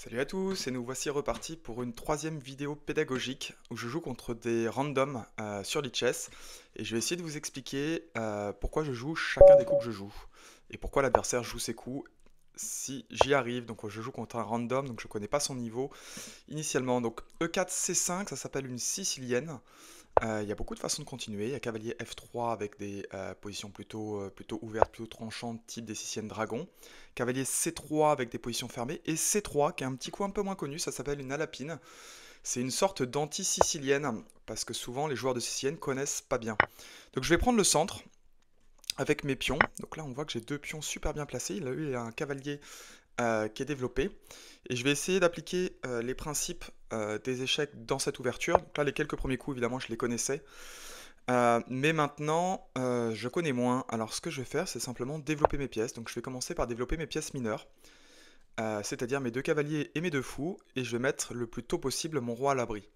Salut à tous, et nous voici repartis pour une troisième vidéo pédagogique où je joue contre des randoms sur Lichess et je vais essayer de vous expliquer pourquoi je joue chacun des coups que je joue et pourquoi l'adversaire joue ses coups si j'y arrive. Donc je joue contre un random, donc je connais pas son niveau initialement. Donc E4 C5, ça s'appelle une sicilienne. Il y a beaucoup de façons de continuer. Il y a cavalier F3 avec des positions plutôt ouvertes, plutôt tranchantes, type des siciliennes dragon. Cavalier C3 avec des positions fermées. Et C3, qui est un petit coup un peu moins connu, ça s'appelle une alapine. C'est une sorte d'anti-sicilienne, parce que souvent les joueurs de sicilienne connaissent pas bien. Donc je vais prendre le centre avec mes pions. Donc là on voit que j'ai deux pions super bien placés. Il a un cavalier qui est développé. Et je vais essayer d'appliquer les principes des échecs dans cette ouverture. Donc là, les quelques premiers coups, évidemment, je les connaissais. Mais maintenant, je connais moins. Alors, ce que je vais faire, c'est simplement développer mes pièces. Donc, je vais commencer par développer mes pièces mineures, c'est-à-dire mes deux cavaliers et mes deux fous. Et je vais mettre le plus tôt possible mon roi à l'abri.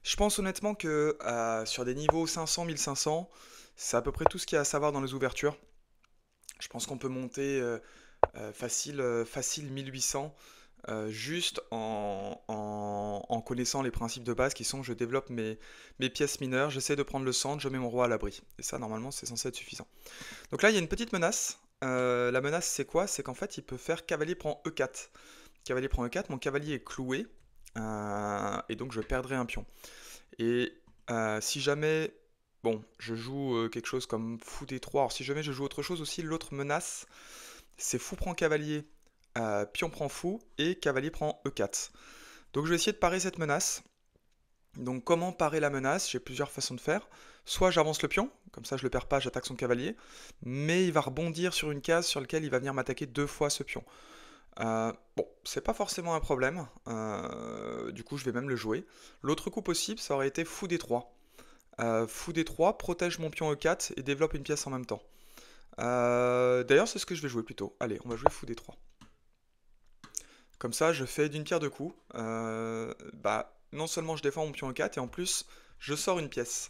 Je pense honnêtement que sur des niveaux 500-1500, c'est à peu près tout ce qu'il y a à savoir dans les ouvertures. Je pense qu'on peut monter facile 1800 juste en connaissant les principes de base qui sont je développe mes pièces mineures, j'essaie de prendre le centre, je mets mon roi à l'abri. Et ça, normalement, c'est censé être suffisant. Donc là, il y a une petite menace. La menace, c'est quoi? C'est qu'en fait, il peut faire cavalier prend E4. Cavalier prend E4, mon cavalier est cloué, et donc je perdrai un pion. Et si jamais, bon, je joue quelque chose comme fou D3, alors si jamais je joue autre chose aussi, l'autre menace, c'est fou prend cavalier, pion prend fou, et cavalier prend E4. Donc je vais essayer de parer cette menace. Donc comment parer la menace? J'ai plusieurs façons de faire. Soit j'avance le pion, comme ça je le perds pas, j'attaque son cavalier, mais il va rebondir sur une case sur laquelle il va venir m'attaquer deux fois ce pion. Bon, c'est pas forcément un problème, du coup je vais même le jouer. L'autre coup possible, ça aurait été fou D3. Fou D3 protège mon pion E4 et développe une pièce en même temps. D'ailleurs, c'est ce que je vais jouer plutôt. Allez, on va jouer fou D3. Comme ça, je fais d'une pierre deux coups. Bah, non seulement je défends mon pion E4, et en plus, je sors une pièce.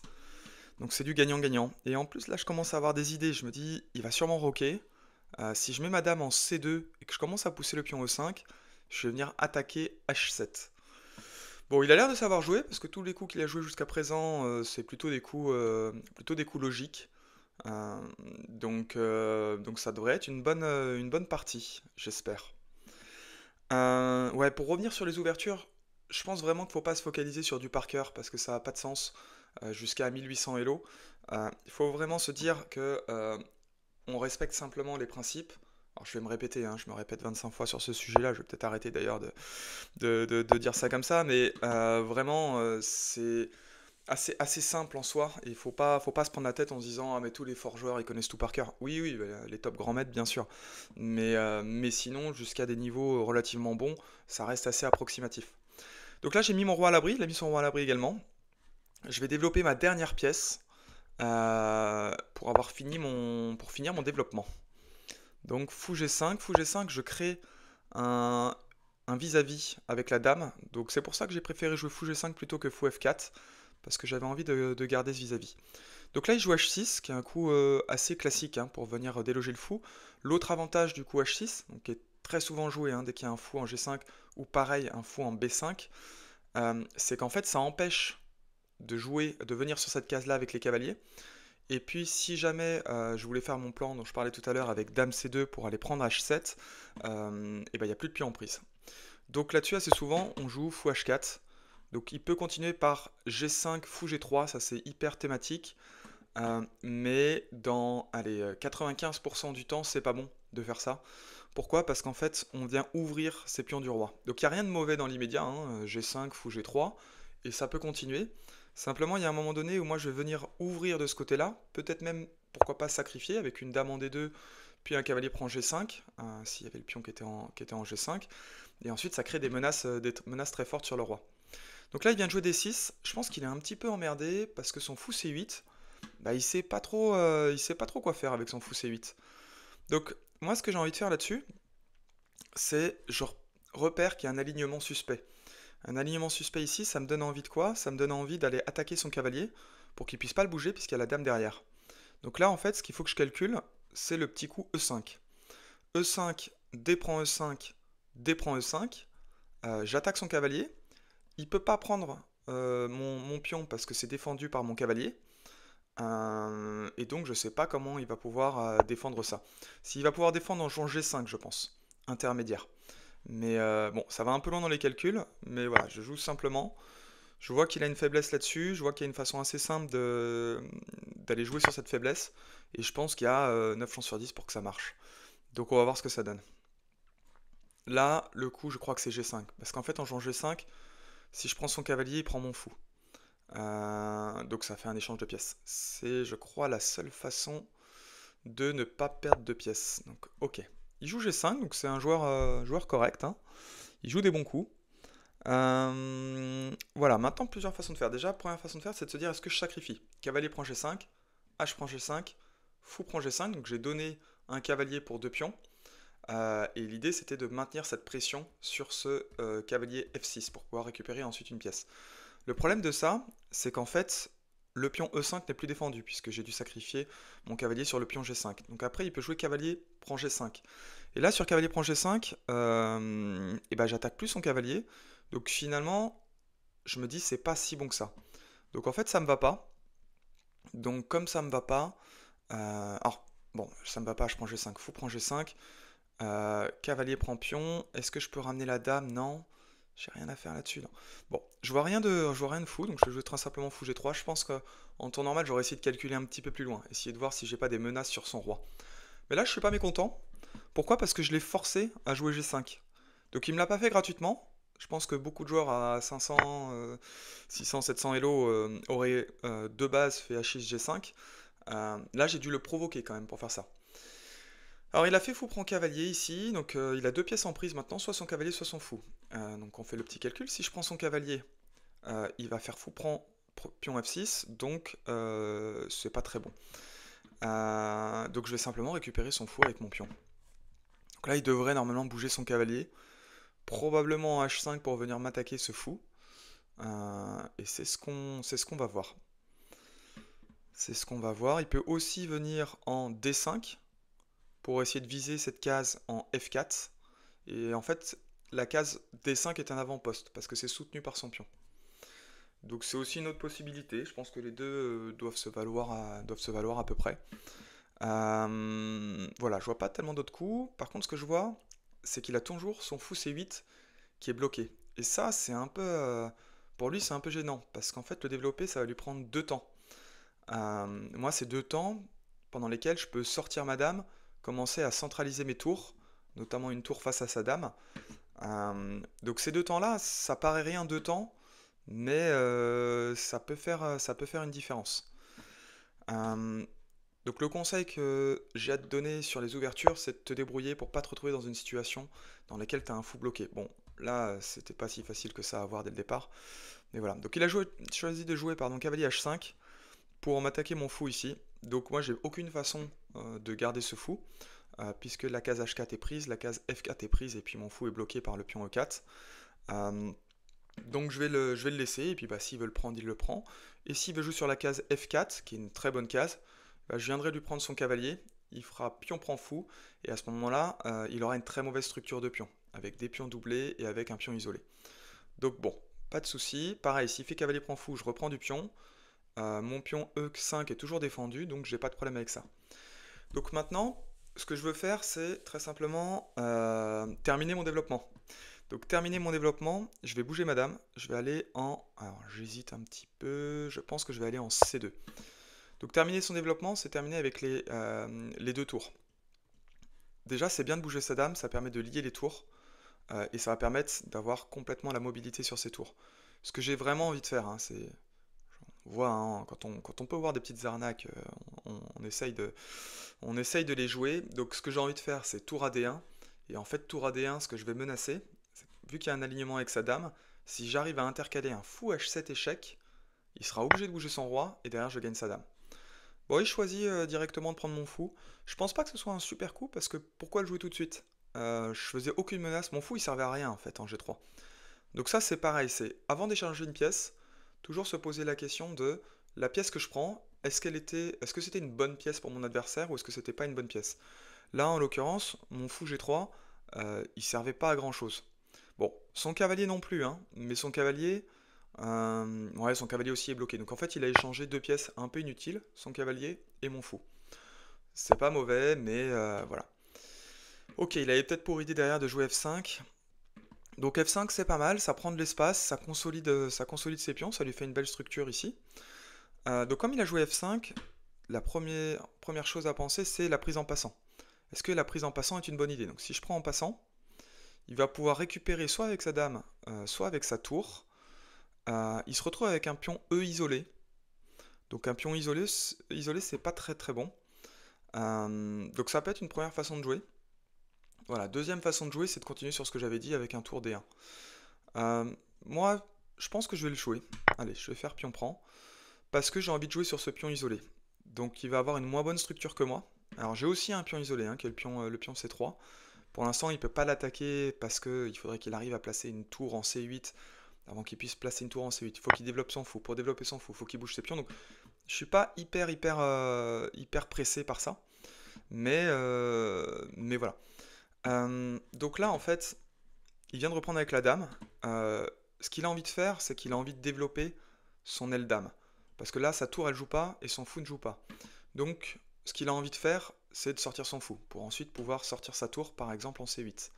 Donc c'est du gagnant-gagnant. Et en plus, là, je commence à avoir des idées. Je me dis, il va sûrement roquer. Si je mets ma dame en C2 et que je commence à pousser le pion E5, je vais venir attaquer H7. Bon, il a l'air de savoir jouer, parce que tous les coups qu'il a joués jusqu'à présent, c'est plutôt des coups logiques. Euh, donc ça devrait être une bonne partie, j'espère. Ouais, pour revenir sur les ouvertures, je pense vraiment qu'il ne faut pas se focaliser sur du par cœur parce que ça n'a pas de sens jusqu'à 1800 Elo. Il faut vraiment se dire que on respecte simplement les principes. Alors je vais me répéter, hein, je me répète 25 fois sur ce sujet-là, je vais peut-être arrêter d'ailleurs de dire ça comme ça, mais vraiment c'est assez simple en soi, et faut pas se prendre la tête en se disant ah mais tous les forts joueurs ils connaissent tout par cœur. Oui oui, bah, les top grands maîtres bien sûr, mais sinon jusqu'à des niveaux relativement bons, ça reste assez approximatif. Donc là j'ai mis mon roi à l'abri, il a mis son roi à l'abri également. Je vais développer ma dernière pièce pour finir mon développement. Donc fou G5, je crée un, un vis-à-vis avec la dame. Donc c'est pour ça que j'ai préféré jouer fou G5 plutôt que fou F4, parce que j'avais envie de garder ce vis-à-vis. Donc là il joue H6, qui est un coup assez classique hein, pour venir déloger le fou. L'autre avantage du coup H6, donc qui est très souvent joué hein, dès qu'il y a un fou en G5, ou pareil un fou en B5, c'est qu'en fait ça empêche de jouer, de venir sur cette case là avec les cavaliers. Et puis si jamais je voulais faire mon plan dont je parlais tout à l'heure avec Dame C2 pour aller prendre H7, et ben il n'y a plus de pion en prise. Donc là-dessus assez souvent on joue fou H4. Donc il peut continuer par G5, fou G3, ça c'est hyper thématique. Mais dans allez, 95% du temps c'est pas bon de faire ça. Pourquoi? Parce qu'en fait on vient ouvrir ses pions du roi. Donc il n'y a rien de mauvais dans l'immédiat, hein, G5, fou G3, et ça peut continuer. Simplement, il y a un moment donné où moi je vais venir ouvrir de ce côté-là, peut-être même, pourquoi pas sacrifier avec une dame en D2, puis un cavalier prend G5, s'il y avait le pion qui était en G5, et ensuite ça crée des menaces très fortes sur le roi. Donc là il vient de jouer D6, je pense qu'il est un petit peu emmerdé parce que son fou C8, bah, il sait pas trop quoi faire avec son fou C8. Donc moi ce que j'ai envie de faire là-dessus, c'est je repère qu'il y a un alignement suspect. Un alignement suspect ici, ça me donne envie de quoi? Ça me donne envie d'aller attaquer son cavalier pour qu'il puisse pas le bouger puisqu'il y a la dame derrière. Donc là, en fait, ce qu'il faut que je calcule, c'est le petit coup E5. E5, D prend E5, D prend E5. j'attaque son cavalier. Il peut pas prendre mon pion parce que c'est défendu par mon cavalier. Et donc je sais pas comment il va pouvoir défendre ça. S'il va pouvoir défendre en jouant G5, je pense. Intermédiaire. Mais bon, ça va un peu loin dans les calculs. Mais voilà, je joue simplement. Je vois qu'il a une faiblesse là-dessus. Je vois qu'il y a une façon assez simple d'aller jouer sur cette faiblesse. Et je pense qu'il y a 9 chances sur 10 pour que ça marche. Donc on va voir ce que ça donne. Là, le coup, je crois que c'est G5. Parce qu'en fait, en jouant G5, si je prends son cavalier, il prend mon fou. Donc ça fait un échange de pièces. C'est, je crois, la seule façon de ne pas perdre de pièces. Donc, ok. Il joue G5, donc c'est un joueur correct, hein. Il joue des bons coups. Voilà, maintenant plusieurs façons de faire. Déjà, première façon de faire, c'est de se dire est-ce que je sacrifie? Cavalier prend G5, H prend G5, fou prend G5, donc j'ai donné un cavalier pour 2 pions. Et l'idée c'était de maintenir cette pression sur ce cavalier F6 pour pouvoir récupérer ensuite une pièce. Le problème de ça, c'est qu'en fait, le pion E5 n'est plus défendu, puisque j'ai dû sacrifier mon cavalier sur le pion G5. Donc après, il peut jouer cavalier prend G5. Et là, sur cavalier prend G5, et ben, j'attaque plus son cavalier. Donc finalement, je me dis, c'est pas si bon que ça. Donc en fait, ça me va pas. Donc comme ça me va pas, alors, bon, ça me va pas, je prends G5, fou prend G5. Cavalier prend pion. Est-ce que je peux ramener la dame? Non. J'ai rien à faire là-dessus. Non. Bon, je vois rien de fou, donc je joue très simplement fou G3. Je pense qu'en temps normal, j'aurais essayé de calculer un petit peu plus loin, essayer de voir si j'ai pas des menaces sur son roi. Mais là, je suis pas mécontent. Pourquoi? Parce que je l'ai forcé à jouer G5. Donc il me l'a pas fait gratuitement. Je pense que beaucoup de joueurs à 500, 600, 700 Elo auraient de base fait H6 G5. Là, j'ai dû le provoquer quand même pour faire ça. Alors il a fait fou prend cavalier ici, donc il a 2 pièces en prise maintenant, soit son cavalier, soit son fou. Donc on fait le petit calcul, si je prends son cavalier, il va faire fou prend pion F6, donc c'est pas très bon. Donc je vais simplement récupérer son fou avec mon pion. Donc là il devrait normalement bouger son cavalier, probablement en H5 pour venir m'attaquer ce fou. Et c'est ce qu'on va voir. C'est ce qu'on va voir. Il peut aussi venir en D5 pour essayer de viser cette case en F4. Et en fait, la case D5 est un avant-poste parce que c'est soutenu par son pion. Donc c'est aussi une autre possibilité. Je pense que les deux doivent se valoir à peu près. Voilà, je vois pas tellement d'autres coups. Par contre, ce que je vois, c'est qu'il a toujours son fou C8 qui est bloqué. Et ça, c'est un peu... pour lui, c'est un peu gênant parce qu'en fait, le développer, ça va lui prendre 2 temps. Moi, c'est 2 temps pendant lesquels je peux sortir ma dame, commencer à centraliser mes tours, notamment une tour face à sa dame. Donc ces 2 temps-là, ça paraît rien 2 temps, mais ça peut faire une différence. Euh, donc le conseil que j'ai à te donner sur les ouvertures, c'est de te débrouiller pour pas te retrouver dans une situation dans laquelle tu as un fou bloqué. Bon, là, c'était pas si facile que ça à voir dès le départ. Mais voilà. Donc il a choisi de jouer cavalier H5 pour m'attaquer mon fou ici. Donc moi j'ai aucune façon de garder ce fou, puisque la case H4 est prise, la case F4 est prise, et puis mon fou est bloqué par le pion E4. Donc je vais le laisser, et puis bah, s'il veut le prendre, il le prend. Et s'il veut jouer sur la case F4, qui est une très bonne case, bah, je viendrai lui prendre son cavalier, il fera pion prend fou, et à ce moment-là, il aura une très mauvaise structure de pion, avec des pions doublés et avec un pion isolé. Donc bon, pas de souci. Pareil, s'il fait cavalier prend fou, je reprends du pion. Mon pion E5 est toujours défendu, donc j'ai pas de problème avec ça. Donc maintenant, ce que je veux faire, c'est très simplement terminer mon développement. Donc terminer mon développement, je vais bouger ma dame, je vais aller en... Alors j'hésite un petit peu, je pense que je vais aller en C2. Donc terminer son développement, c'est terminer avec les 2 tours. Déjà, c'est bien de bouger sa dame, ça permet de lier les tours, et ça va permettre d'avoir complètement la mobilité sur ces tours. Ce que j'ai vraiment envie de faire, hein, c'est... On voit, hein, quand on peut voir des petites arnaques, on essaye de les jouer. Donc ce que j'ai envie de faire, c'est tour AD1. Et en fait, tour AD1, ce que je vais menacer, vu qu'il y a un alignement avec sa dame, si j'arrive à intercaler un fou H7 échec, il sera obligé de bouger son roi, et derrière je gagne sa dame. Bon, il choisit directement de prendre mon fou. Je pense pas que ce soit un super coup, parce que pourquoi le jouer tout de suite? Je faisais aucune menace, mon fou il servait à rien en fait en G3. Donc ça c'est pareil, c'est avant d'échanger une pièce, toujours se poser la question de la pièce que je prends, est-ce que c'était une bonne pièce pour mon adversaire ou est-ce que c'était pas une bonne pièce? Là en l'occurrence, mon fou G3, il servait pas à grand chose. Bon, son cavalier non plus, hein, mais ouais, son cavalier aussi est bloqué. Donc en fait, il a échangé deux pièces un peu inutiles, son cavalier et mon fou. C'est pas mauvais, mais voilà. Ok, il avait peut-être pour idée derrière de jouer F5. Donc F5 c'est pas mal, ça prend de l'espace, ça consolide ses pions, ça lui fait une belle structure ici. Donc comme il a joué F5, la première chose à penser c'est la prise en passant. Est-ce que la prise en passant est une bonne idée? Donc si je prends en passant, il va pouvoir récupérer soit avec sa dame, soit avec sa tour. Il se retrouve avec un pion E isolé. Donc un pion isolé c'est pas très très bon. Donc ça peut être une première façon de jouer. Voilà, deuxième façon de jouer c'est de continuer sur ce que j'avais dit avec un tour D1. Moi, je pense que je vais le jouer. Allez, je vais faire pion prend. Parce que j'ai envie de jouer sur ce pion isolé. Donc il va avoir une moins bonne structure que moi. Alors j'ai aussi un pion isolé, hein, qui est le pion C3. Pour l'instant, il ne peut pas l'attaquer parce qu'il faudrait qu'il arrive à placer une tour en C8 avant qu'il puisse placer une tour en C8. Il faut qu'il développe son fou. Pour développer son fou, il faut qu'il bouge ses pions. Donc je suis pas hyper pressé par ça. Mais voilà. Donc là, en fait, il vient de reprendre avec la dame. Ce qu'il a envie de faire, c'est qu'il a envie de développer son aile dame. Parce que là, sa tour, elle joue pas et son fou ne joue pas. Donc, ce qu'il a envie de faire, c'est de sortir son fou, pour ensuite pouvoir sortir sa tour, par exemple en C8.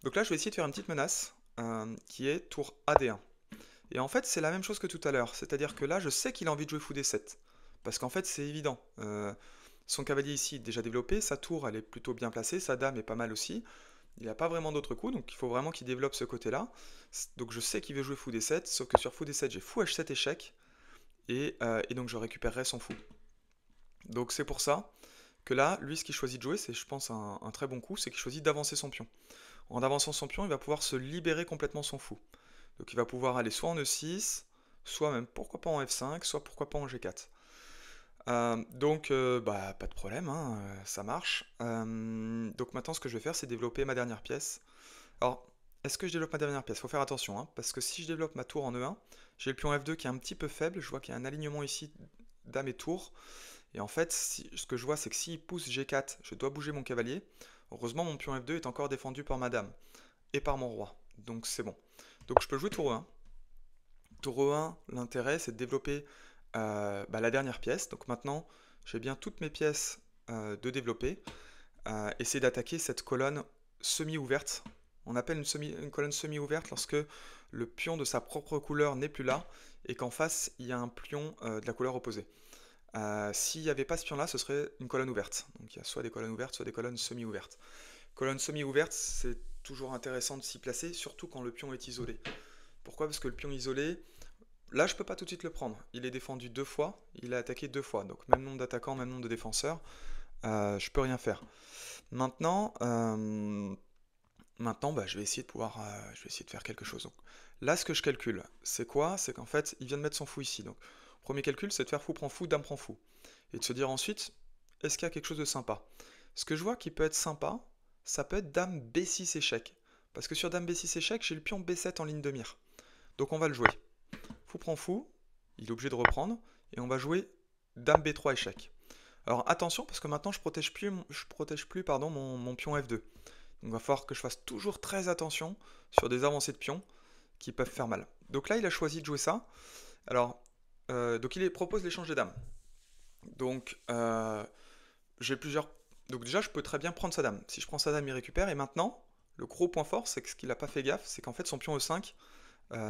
Donc là, je vais essayer de faire une petite menace, qui est tour AD1. Et en fait, c'est la même chose que tout à l'heure, c'est-à-dire que là, je sais qu'il a envie de jouer fou D7. Parce qu'en fait, c'est évident. Son cavalier ici est déjà développé, sa tour, elle est plutôt bien placée, sa dame est pas mal aussi. Il n'a pas vraiment d'autres coups, donc il faut vraiment qu'il développe ce côté-là. Donc je sais qu'il veut jouer fou D7, sauf que sur fou D7, j'ai fou H7 échec, et donc je récupérerai son fou. Donc c'est pour ça que là, lui, ce qu'il choisit de jouer, c'est, je pense, un très bon coup, c'est qu'il choisit d'avancer son pion. En avançant son pion, il va pouvoir se libérer complètement son fou. Donc il va pouvoir aller soit en E6, soit même pourquoi pas en F5, soit pourquoi pas en G4. Bah, pas de problème, hein, ça marche. Donc maintenant, ce que je vais faire, c'est développer ma dernière pièce. Alors, est-ce que je développe ma dernière pièce? Faut faire attention, hein, parce que si je développe ma tour en E1, j'ai le pion F2 qui est un petit peu faible. Je vois qu'il y a un alignement ici, dame et tour. Et en fait, ce que je vois, c'est que s'il pousse G4, je dois bouger mon cavalier. Heureusement, mon pion F2 est encore défendu par ma dame et par mon roi. Donc c'est bon. Donc je peux jouer tour E1. Tour E1, l'intérêt, c'est de développer la dernière pièce. Donc maintenant, j'ai bien toutes mes pièces de développer. Essayer d'attaquer cette colonne semi-ouverte. On appelle une colonne semi-ouverte lorsque le pion de sa propre couleur n'est plus là et qu'en face, il y a un pion de la couleur opposée. S'il n'y avait pas ce pion-là, ce serait une colonne ouverte. Donc il y a soit des colonnes ouvertes, soit des colonnes semi-ouvertes. Colonne semi-ouverte, c'est toujours intéressant de s'y placer, surtout quand le pion est isolé. Pourquoi? Parce que le pion isolé, là je peux pas tout de suite le prendre. Il est défendu deux fois, il a attaqué deux fois. Donc même nombre d'attaquants, même nombre de défenseurs, je peux rien faire. Maintenant, bah, je vais essayer de faire quelque chose. Donc, là, ce que je calcule, c'est quoi? C'est qu'en fait, il vient de mettre son fou ici. Donc, premier calcul, c'est de faire fou prend fou, dame prend fou. Et de se dire ensuite, est-ce qu'il y a quelque chose de sympa? Ce que je vois qui peut être sympa, ça peut être dame B6 échec. Parce que sur dame B6 échec, j'ai le pion B7 en ligne de mire. Donc on va le jouer. Fou prend fou, il est obligé de reprendre, et on va jouer dame B3 échec. Alors attention, parce que maintenant je protège plus mon pion F2. Donc il va falloir que je fasse toujours très attention sur des avancées de pions qui peuvent faire mal. Donc là, il a choisi de jouer ça. Alors, donc il propose l'échange des dames. Donc, j'ai plusieurs... Donc déjà, je peux très bien prendre sa dame. Si je prends sa dame, il récupère. Et maintenant, le gros point fort, c'est que ce qu'il n'a pas fait gaffe, c'est qu'en fait, son pion E5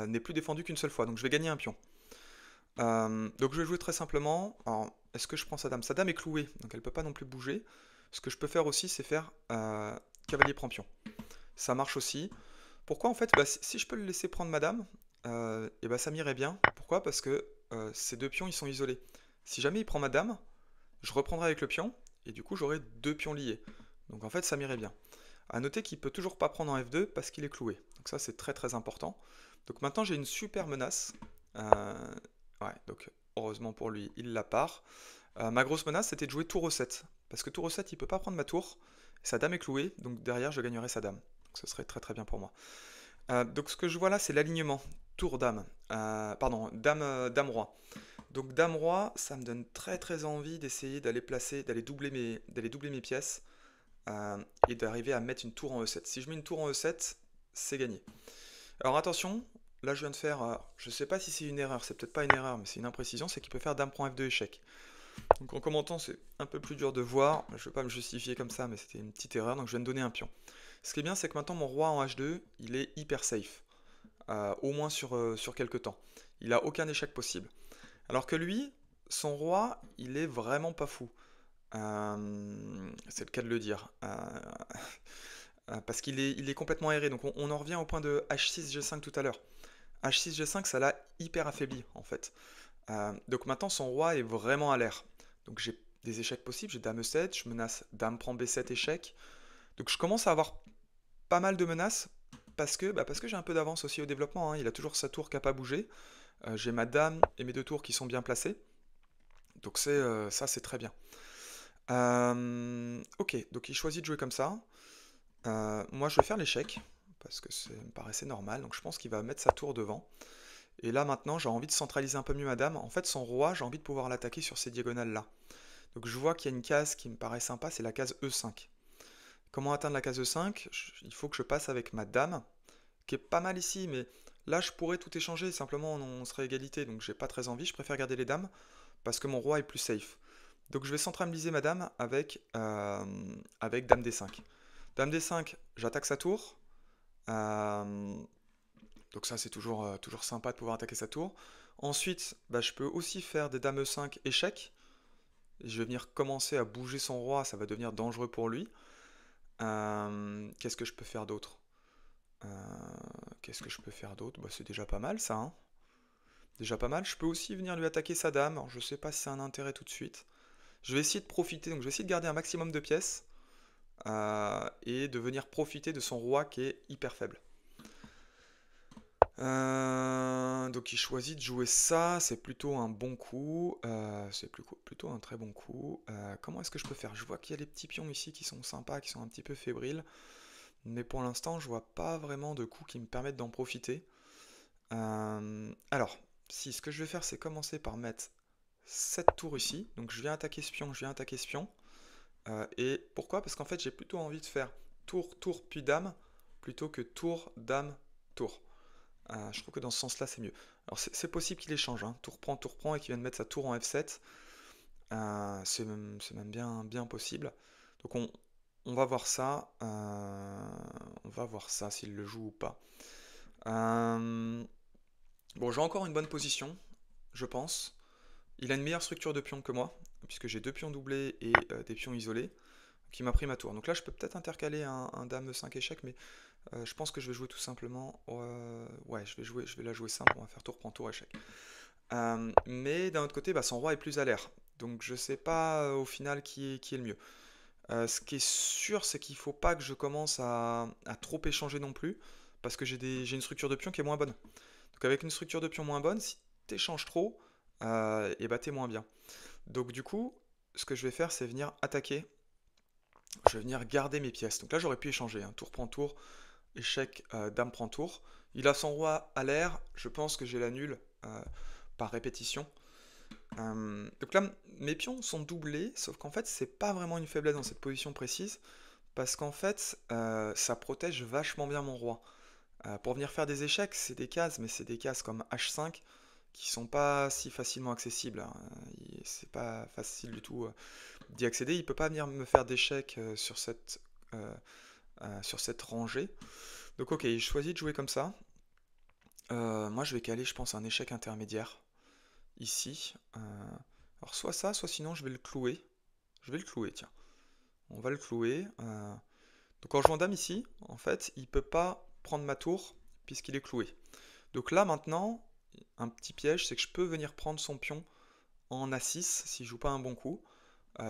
n'est plus défendu qu'une seule fois. Donc je vais gagner un pion. Donc je vais jouer très simplement. Alors, est-ce que je prends sa dame? Sa dame est clouée, donc elle ne peut pas non plus bouger. Ce que je peux faire aussi, c'est faire cavalier prend pion. Ça marche aussi. Pourquoi en fait? Bah, si je peux le laisser prendre ma dame, et bah, ça m'irait bien. Pourquoi? Parce que ces deux pions, ils sont isolés. Si jamais il prend ma dame, je reprendrai avec le pion, et du coup j'aurai deux pions liés. Donc en fait, ça m'irait bien. A noter qu'il peut toujours pas prendre en F2 parce qu'il est cloué. Donc ça, c'est très très important. Donc maintenant, j'ai une super menace. Ouais, donc heureusement pour lui, il la part. Ma grosse menace, c'était de jouer tour E7. Parce que tour E7, il peut pas prendre ma tour. Sa dame est clouée, donc derrière, je gagnerai sa dame. Donc ce serait très très bien pour moi. Donc ce que je vois là, c'est l'alignement. Tour dame. Pardon, dame roi. Donc dame roi, ça me donne très très envie d'essayer d'aller doubler mes pièces et d'arriver à mettre une tour en E7. Si je mets une tour en E7, c'est gagné. Alors attention, là je viens de faire, je sais pas si c'est une erreur, c'est peut-être pas une erreur, mais c'est une imprécision, c'est qu'il peut faire dame prend F2 échec. Donc en commentant, c'est un peu plus dur de voir, je vais pas me justifier comme ça, mais c'était une petite erreur, donc je viens de donner un pion. Ce qui est bien, c'est que maintenant mon roi en H2, il est hyper safe, au moins sur quelques temps. Il a aucun échec possible. Alors que lui, son roi, il est vraiment pas fou. C'est le cas de le dire. Parce qu'il est complètement aéré. Donc on en revient au point de H6, G5 tout à l'heure. H6, G5, ça l'a hyper affaibli en fait. Donc maintenant son roi est vraiment à l'air. Donc j'ai des échecs possibles, j'ai dame E7, je menace dame prend B7 échec. Donc je commence à avoir pas mal de menaces parce que j'ai un peu d'avance aussi au développement, hein. Il a toujours sa tour qui n'a pas bougé. J'ai ma dame et mes deux tours qui sont bien placées. Donc ça c'est très bien. Ok, donc il choisit de jouer comme ça. Moi, je vais faire l'échec, parce que ça me paraissait normal. Donc je pense qu'il va mettre sa tour devant. Et là, maintenant, j'ai envie de centraliser un peu mieux ma dame. En fait, son roi, j'ai envie de pouvoir l'attaquer sur ces diagonales-là. Donc je vois qu'il y a une case qui me paraît sympa, c'est la case E5. Comment atteindre la case E5? Il faut que je passe avec ma dame, qui est pas mal ici, mais là, je pourrais tout échanger. Simplement, on serait égalité, donc j'ai pas très envie. Je préfère garder les dames, parce que mon roi est plus safe. Donc je vais centraliser ma dame avec dame D5. Dame D5, j'attaque sa tour. Euh, donc ça c'est toujours sympa de pouvoir attaquer sa tour. Ensuite, bah, je peux aussi faire des dames E5 échec. Je vais venir commencer à bouger son roi, ça va devenir dangereux pour lui. Qu'est-ce que je peux faire d'autre? Euh, Qu'est-ce que je peux faire d'autre? Bah, c'est déjà pas mal ça, hein. Déjà pas mal. Je peux aussi venir lui attaquer sa dame. Alors, je sais pas si c'est un intérêt tout de suite. Je vais essayer de profiter, donc je vais essayer de garder un maximum de pièces. Et de venir profiter de son roi qui est hyper faible. Donc il choisit de jouer ça, c'est plutôt un bon coup, c'est plutôt un très bon coup. Comment est-ce que je peux faire? Je vois qu'il y a les petits pions ici qui sont sympas, qui sont un petit peu fébriles, mais pour l'instant je vois pas vraiment de coups qui me permettent d'en profiter. Alors, si ce que je vais faire c'est commencer par mettre cette tour ici, donc je viens attaquer ce pion, je viens attaquer ce pion. Et pourquoi? Parce qu'en fait j'ai plutôt envie de faire tour, tour, puis dame, plutôt que tour, dame, tour. Je trouve que dans ce sens-là, c'est mieux. Alors, c'est possible qu'il échange, hein. Tour prend, et qu'il vienne mettre sa tour en F7. C'est même bien possible. Donc, on va voir ça. On va voir ça, s'il le joue ou pas. Bon, j'ai encore une bonne position, je pense. Il a une meilleure structure de pions que moi, puisque j'ai deux pions doublés et des pions isolés, qui m'a pris ma tour. Donc là, je peux peut-être intercaler un dame 5 échec, mais je pense que je vais jouer tout simplement. Ouais, je vais la jouer simple. On va faire tour prend tour échec. Mais d'un autre côté, bah, son roi est plus à l'air. Donc je sais pas au final qui est le mieux. Ce qui est sûr, c'est qu'il faut pas que je commence à trop échanger non plus. Parce que j'ai une structure de pion qui est moins bonne. Donc avec une structure de pion moins bonne, si tu échanges trop, et bah t'es moins bien. Donc du coup, ce que je vais faire, c'est venir attaquer. Je vais venir garder mes pièces. Donc là, j'aurais pu échanger, hein. Tour prend tour, échec, dame prend tour. Il a son roi à l'air, je pense que j'ai l'annule par répétition. Donc là, mes pions sont doublés, sauf qu'en fait, c'est pas vraiment une faiblesse dans cette position précise, parce qu'en fait, ça protège vachement bien mon roi. Pour venir faire des échecs, c'est des cases, mais c'est des cases comme H5 qui sont pas si facilement accessibles, hein. C'est pas facile du tout d'y accéder. Il peut pas venir me faire d'échecs euh, sur cette rangée. Donc ok, il choisit de jouer comme ça. Moi je vais caler, je pense, un échec intermédiaire ici. Alors soit ça, soit sinon je vais le clouer. Je vais le clouer, tiens. On va le clouer. Donc en jouant dame ici, en fait, il peut pas prendre ma tour puisqu'il est cloué. Donc là maintenant, un petit piège, c'est que je peux venir prendre son pion en A6 s'il joue pas un bon coup.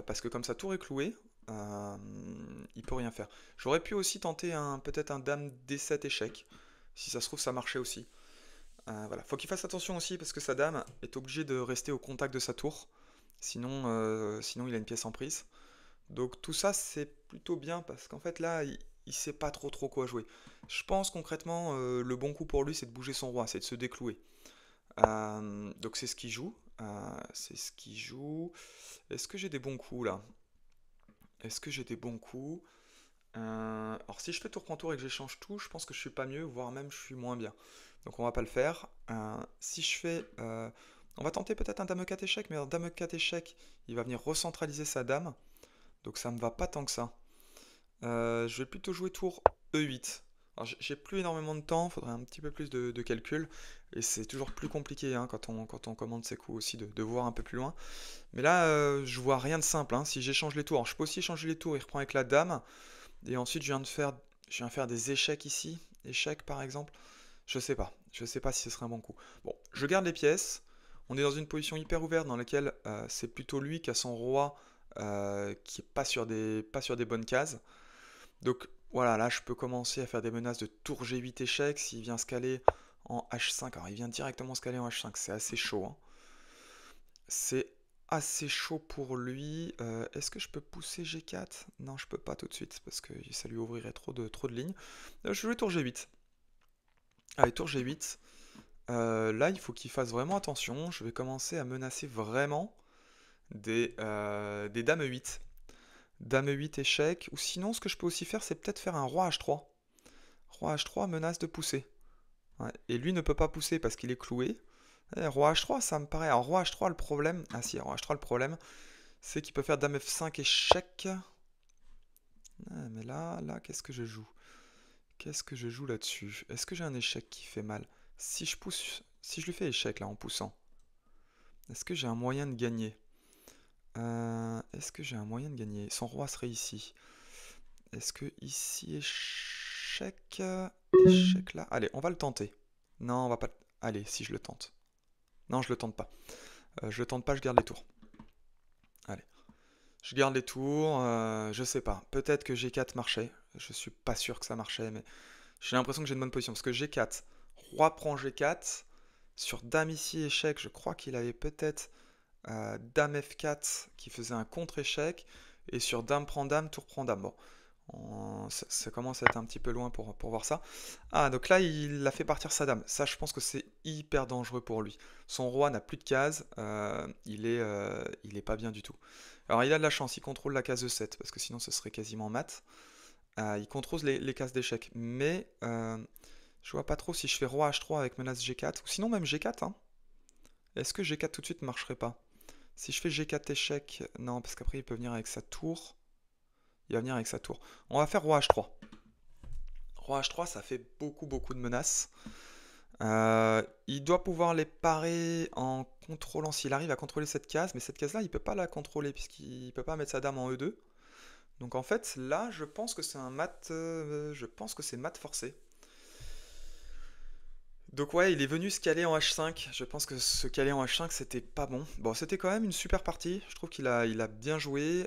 Parce que comme sa tour est clouée, il peut rien faire. J'aurais pu aussi tenter peut-être un dame D7 échec. Si ça se trouve, ça marchait aussi. Voilà. Faut qu'il fasse attention aussi parce que sa dame est obligée de rester au contact de sa tour. Sinon il a une pièce en prise. Donc tout ça, c'est plutôt bien parce qu'en fait là, il sait pas trop quoi jouer. Je pense concrètement, le bon coup pour lui, c'est de bouger son roi, c'est de se déclouer. Donc c'est ce qu'il joue. C'est ce qu'il joue. Est-ce que j'ai des bons coups là? Est-ce que j'ai des bons coups? Alors si je fais tour prend tour et que j'échange tout, je pense que je suis pas mieux, voire même je suis moins bien. Donc on va pas le faire. Si je fais... on va tenter peut-être un dame 4 échec, mais alors dame 4 échec, il va venir recentraliser sa dame. Donc ça me va pas tant que ça. Je vais plutôt jouer tour E8. Alors j'ai plus énormément de temps, il faudrait un petit peu plus de calcul. Et c'est toujours plus compliqué hein, quand on commande ses coups aussi de voir un peu plus loin. Mais là, je vois rien de simple hein, si j'échange les tours. Alors, je peux aussi échanger les tours, il reprend avec la dame. Et ensuite, je viens de faire des échecs ici. Échecs par exemple. Je sais pas. Je sais pas si ce serait un bon coup. Bon, je garde les pièces. On est dans une position hyper ouverte dans laquelle c'est plutôt lui qui a son roi qui est pas sur des bonnes cases. Donc voilà, là je peux commencer à faire des menaces de tour G8 échec. S'il vient se caler en H5, alors il vient directement se caler en H5, c'est assez chaud, hein. C'est assez chaud pour lui. Est-ce que je peux pousser G4? Non, je peux pas tout de suite parce que ça lui ouvrirait trop de lignes. Je vais tour G8. Allez, tour G8. Là, il faut qu'il fasse vraiment attention. Je vais commencer à menacer vraiment des dames 8. Dame 8 échec. Ou sinon, ce que je peux aussi faire, c'est peut-être faire un roi H3. Roi H3 menace de pousser. Ouais. Et lui ne peut pas pousser parce qu'il est cloué. Roi H3, ça me paraît. Alors, roi H3, le problème. Ah si, roi H3, le problème, c'est qu'il peut faire dame F5 échec. Ah, mais là, qu'est-ce que je joue? Qu'est-ce que je joue là-dessus? Est-ce que j'ai un échec qui fait mal? Si je pousse, si je lui fais échec là en poussant, est-ce que j'ai un moyen de gagner? Est-ce que j'ai un moyen de gagner? Son roi serait ici. Est-ce que ici échec? Échec là? Allez, on va le tenter. Non, on va pas. Allez, si je le tente. Non, je le tente pas. Je le tente pas, je garde les tours. Allez. Je garde les tours, je sais pas. Peut-être que G4 marchait. Je suis pas sûr que ça marchait, mais j'ai l'impression que j'ai une bonne position. Parce que G4, roi prend G4. Sur dame ici, échec, je crois qu'il avait peut-être dame F4 qui faisait un contre-échec. Et sur dame prend dame, tour prend dame. Bon, ça commence à être un petit peu loin pour voir ça. Ah, donc là, il a fait partir sa dame. Ça, je pense que c'est hyper dangereux pour lui. Son roi n'a plus de cases. Il est pas bien du tout. Alors, il a de la chance. Il contrôle la case E7, parce que sinon, ce serait quasiment mat. Il contrôle les cases d'échec. Mais je vois pas trop si je fais roi H3 avec menace G4. Ou sinon, même G4, hein. Est-ce que G4 tout de suite ne marcherait pas? Si je fais G4 échec, non, parce qu'après, il peut venir avec sa tour. Il va venir avec sa tour. On va faire roi H3. Roi H3, ça fait beaucoup de menaces. Il doit pouvoir les parer en contrôlant, s'il arrive à contrôler cette case, mais cette case-là, il peut pas la contrôler, puisqu'il peut pas mettre sa dame en E2. Donc en fait, là, je pense que c'est un mat, je pense que c'est mat forcé. Donc ouais, il est venu se caler en H5. Je pense que se caler en H5, c'était pas bon. Bon, c'était quand même une super partie. Je trouve il a bien joué.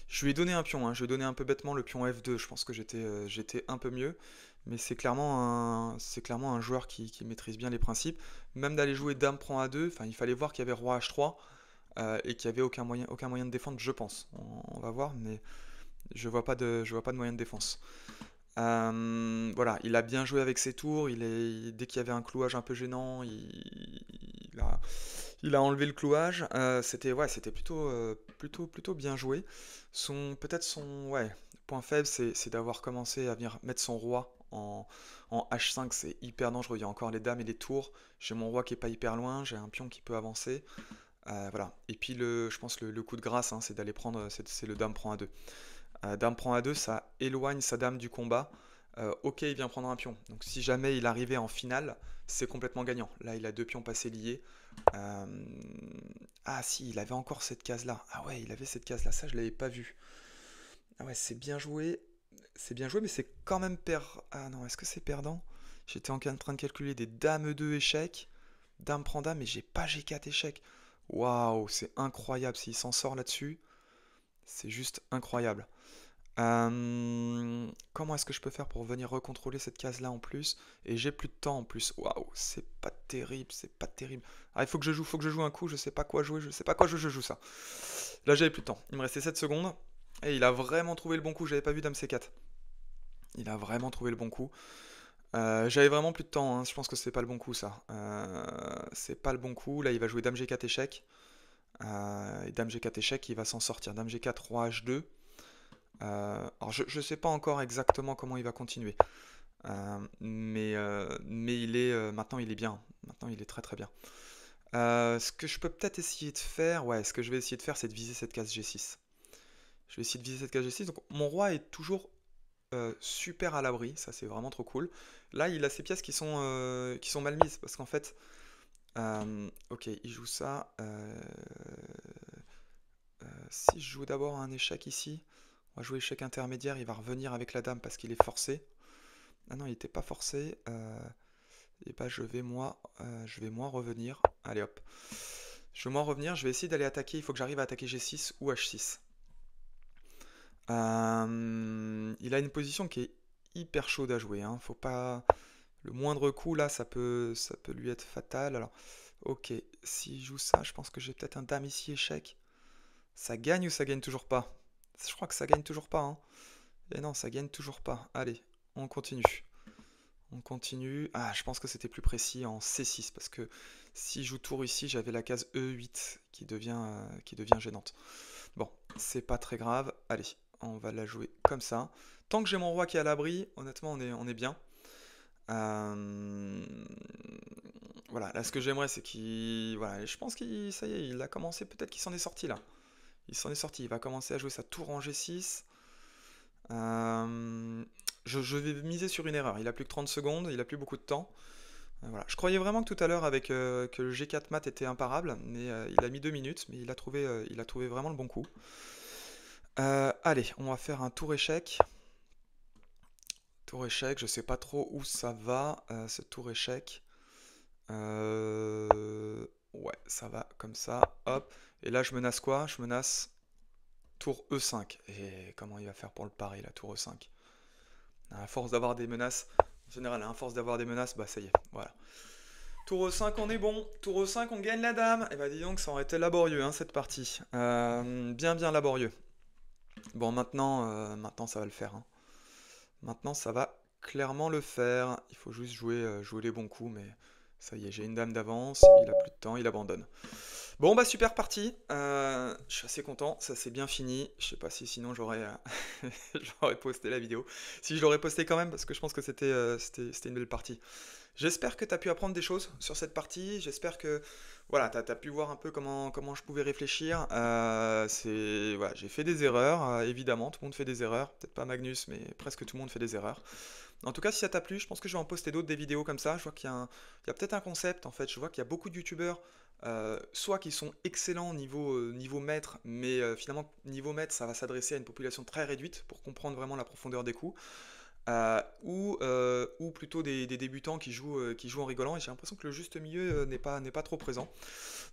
Je lui ai donné un pion, hein. Je lui ai donné un peu bêtement le pion F2. Je pense que j'étais un peu mieux. Mais c'est clairement un joueur qui maîtrise bien les principes. Même d'aller jouer dame prend A2, enfin, il fallait voir qu'il y avait roi H3 et qu'il n'y avait aucun moyen de défendre, je pense. On va voir, mais je vois pas de moyen de défense. Voilà, il a bien joué avec ses tours. Dès qu'il y avait un clouage un peu gênant, il a enlevé le clouage. C'était plutôt bien joué. Peut-être son point faible, c'est d'avoir commencé à venir mettre son roi en H5. C'est hyper dangereux. Il y a encore les dames et les tours. J'ai mon roi qui est pas hyper loin. J'ai un pion qui peut avancer. Voilà. Et puis je pense le coup de grâce, hein, c'est d'aller prendre. C'est le dame prend A2. Dame prend A2, ça éloigne sa dame du combat. Ok, il vient prendre un pion. Donc si jamais il arrivait en finale, c'est complètement gagnant. Là, il a deux pions passés liés. Euh, Ah si, il avait encore cette case-là. Ah ouais, il avait cette case-là. Ça, je l'avais pas vu. Ah ouais, c'est bien joué. C'est bien joué, mais c'est quand même Ah non, est-ce que c'est perdant? J'étais en train de calculer des dames 2 échecs. Dame prend dame, mais j'ai pas G4 échec. Waouh, c'est incroyable s'il s'en sort là-dessus. C'est juste incroyable. Comment est-ce que je peux faire pour venir recontrôler cette case-là en plus? Et j'ai plus de temps en plus. Waouh, c'est pas terrible, c'est pas terrible. Ah, faut que je joue un coup, je sais pas quoi jouer, je sais pas quoi jouer, je joue ça. Là, j'avais plus de temps. Il me restait 7 secondes. Et il a vraiment trouvé le bon coup, j'avais pas vu Dame C4. Il a vraiment trouvé le bon coup. J'avais vraiment plus de temps, hein. Je pense que c'est pas le bon coup ça. C'est pas le bon coup. Là, il va jouer Dame G4 échec. Et Dame G4 échec, il va s'en sortir. Dame G4, Roi H2. Alors je sais pas encore exactement comment il va continuer. Mais maintenant il est bien. Maintenant il est très très bien. Ce que je peux peut-être essayer de faire, ouais, ce que je vais essayer de faire, c'est de viser cette case G6. Je vais essayer de viser cette case G6. Donc mon roi est toujours super à l'abri, ça c'est vraiment trop cool. Là, il a ces pièces qui sont mal mises, parce qu'en fait, ok, il joue ça. Si je joue d'abord un échec ici, on va jouer échec intermédiaire, il va revenir avec la dame parce qu'il est forcé. Ah non, il n'était pas forcé. Et bah je vais moi revenir. Allez hop. Je vais moi revenir, je vais essayer d'aller attaquer, il faut que j'arrive à attaquer G6 ou H6. Il a une position qui est hyper chaude à jouer, hein. Faut pas... Le moindre coup là, ça peut lui être fatal. Alors, ok, s'il joue ça, je pense que j'ai peut-être un dame ici échec. Ça gagne ou ça gagne toujours pas? Je crois que ça gagne toujours pas, hein. Et non, ça gagne toujours pas. Allez, on continue. On continue. Ah, je pense que c'était plus précis en C6 parce que si je joue tour ici, j'avais la case E8 qui devient gênante. Bon, c'est pas très grave. Allez, on va la jouer comme ça. Tant que j'ai mon roi qui est à l'abri, honnêtement, on est bien. Euh, Voilà, là ce que j'aimerais c'est qu'il... Voilà, je pense qu'il... Ça y est, il a commencé, peut-être qu'il s'en est sorti là. Il s'en est sorti, il va commencer à jouer sa tour en G6. Euh, je vais miser sur une erreur, il a plus que 30 secondes, il a plus beaucoup de temps. Voilà. Je croyais vraiment que tout à l'heure avec que le G4 mat était imparable, mais il a mis 2 minutes, mais il a trouvé vraiment le bon coup. Allez, on va faire un tour échec. Tour échec, je sais pas trop où ça va, ce tour échec. Ouais, ça va comme ça, hop. Et là, je menace quoi? Je menace tour E5. Et comment il va faire pour le pari, la tour E5? À force d'avoir des menaces, en général, à force d'avoir des menaces, bah ça y est, voilà. Tour E5, on est bon. Tour E5, on gagne la dame. Et bah dis donc, ça aurait été laborieux, hein, cette partie. Bien, bien laborieux. Bon, maintenant, ça va le faire, hein. Maintenant, ça va clairement le faire. Il faut juste jouer les bons coups, mais ça y est, j'ai une dame d'avance. Il a plus de temps, il abandonne. Bon, bah super parti. Je suis assez content, ça s'est bien fini. Je sais pas si sinon j'aurais posté la vidéo. Si je l'aurais posté quand même, parce que je pense que c'était une belle partie. J'espère que tu as pu apprendre des choses sur cette partie. J'espère que voilà, tu as pu voir un peu comment je pouvais réfléchir. Voilà, j'ai fait des erreurs, évidemment, tout le monde fait des erreurs. Peut-être pas Magnus, mais presque tout le monde fait des erreurs. En tout cas, si ça t'a plu, je pense que je vais en poster d'autres, des vidéos comme ça. Je vois qu'il y a peut-être un concept, en fait. Je vois qu'il y a beaucoup de youtubeurs, soit qui sont excellents niveau maître, mais finalement, niveau maître, ça va s'adresser à une population très réduite pour comprendre vraiment la profondeur des coups. Ou plutôt des débutants qui jouent en rigolant, et j'ai l'impression que le juste milieu n'est pas trop présent.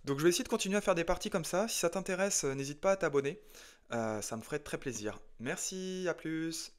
Donc je vais essayer de continuer à faire des parties comme ça. Si ça t'intéresse, n'hésite pas à t'abonner. Ça me ferait très plaisir. Merci, à plus.